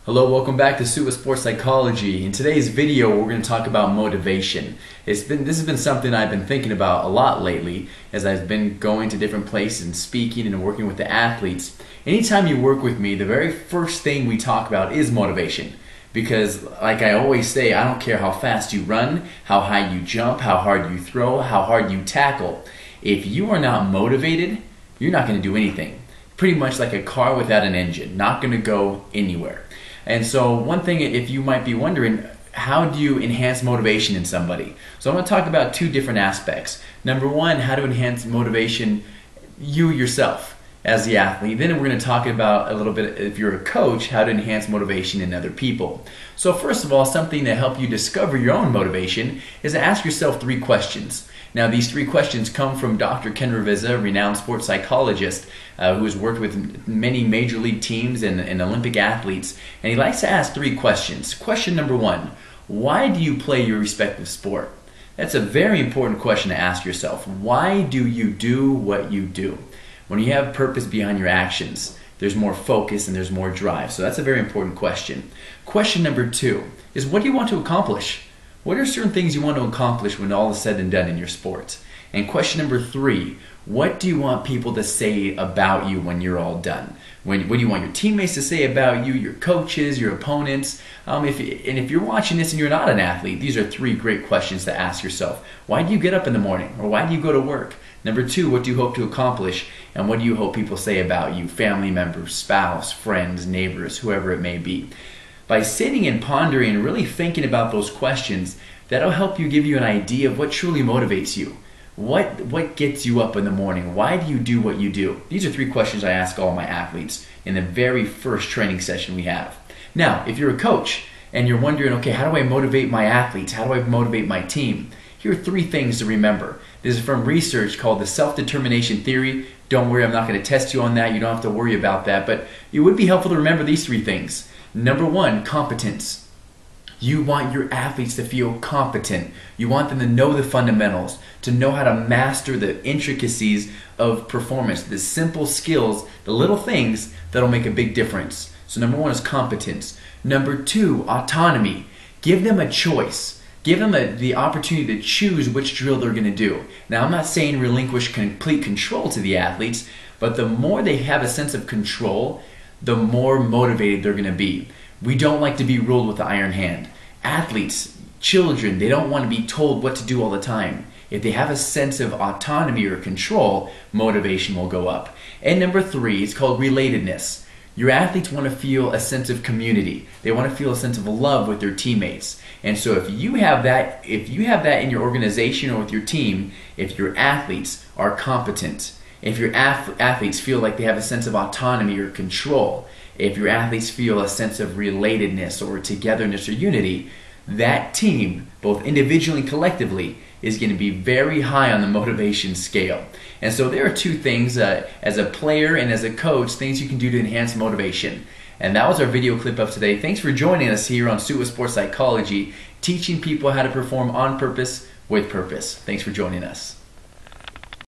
Hello, welcome back to Suit with Sports Psychology. In today's video, we're going to talk about motivation. This has been something I've been thinking about a lot lately as I've been going to different places and speaking and working with the athletes. Anytime you work with me, the very first thing we talk about is motivation. Because like I always say, I don't care how fast you run, how high you jump, how hard you throw, how hard you tackle. If you are not motivated, you're not going to do anything. Pretty much like a car without an engine, not going to go anywhere. And so one thing, if you might be wondering, how do you enhance motivation in somebody? So I'm going to talk about two different aspects. Number one, how to enhance motivation you yourself as the athlete. Then we're going to talk about a little bit, if you're a coach, how to enhance motivation in other people. So first of all, something to help you discover your own motivation is to ask yourself 3 questions. Now these 3 questions come from Dr. Ken Ravizza, a renowned sports psychologist who has worked with many major league teams and Olympic athletes. And he likes to ask 3 questions. Question number 1, why do you play your respective sport? That's a very important question to ask yourself. Why do you do what you do? When you have purpose behind your actions, there's more focus and there's more drive. So that's a very important question. Question number 2 is, what do you want to accomplish? What are certain things you want to accomplish when all is said and done in your sport? And question number 3, what do you want people to say about you when you're all done? What do you want your teammates to say about you, your coaches, your opponents? If you're watching this and you're not an athlete, these are 3 great questions to ask yourself. Why do you get up in the morning? Or why do you go to work? Number 2, what do you hope to accomplish? And what do you hope people say about you? Family members, spouse, friends, neighbors, whoever it may be. By sitting and pondering and really thinking about those questions, that'll help you give you an idea of what truly motivates you. What gets you up in the morning? Why do you do what you do? These are 3 questions I ask all my athletes in the very first training session we have. Now, if you're a coach and you're wondering, okay, how do I motivate my athletes? How do I motivate my team? Here are 3 things to remember. This is from research called the self-determination theory. Don't worry, I'm not going to test you on that. You don't have to worry about that. But it would be helpful to remember these 3 things. Number 1, competence. You want your athletes to feel competent. You want them to know the fundamentals, to know how to master the intricacies of performance, the simple skills, the little things that'll make a big difference. So number 1 is competence. Number 2, autonomy. Give them a choice. Give them the opportunity to choose which drill they're going to do. Now, I'm not saying relinquish complete control to the athletes, but the more they have a sense of control, the more motivated they're going to be. We don't like to be ruled with the iron hand. Athletes, children, they don't want to be told what to do all the time. If they have a sense of autonomy or control, motivation will go up. And number 3 is called relatedness. Your athletes want to feel a sense of community. They want to feel a sense of love with their teammates. And so if you have that in your organization or with your team, if your athletes are competent, if your athletes feel like they have a sense of autonomy or control, if your athletes feel a sense of relatedness or togetherness or unity, that team, both individually and collectively, is going to be very high on the motivation scale. And so there are 2 things, as a player and as a coach, things you can do to enhance motivation. And that was our video clip of today. Thanks for joining us here on Suit with Sports Psychology, teaching people how to perform on purpose with purpose. Thanks for joining us.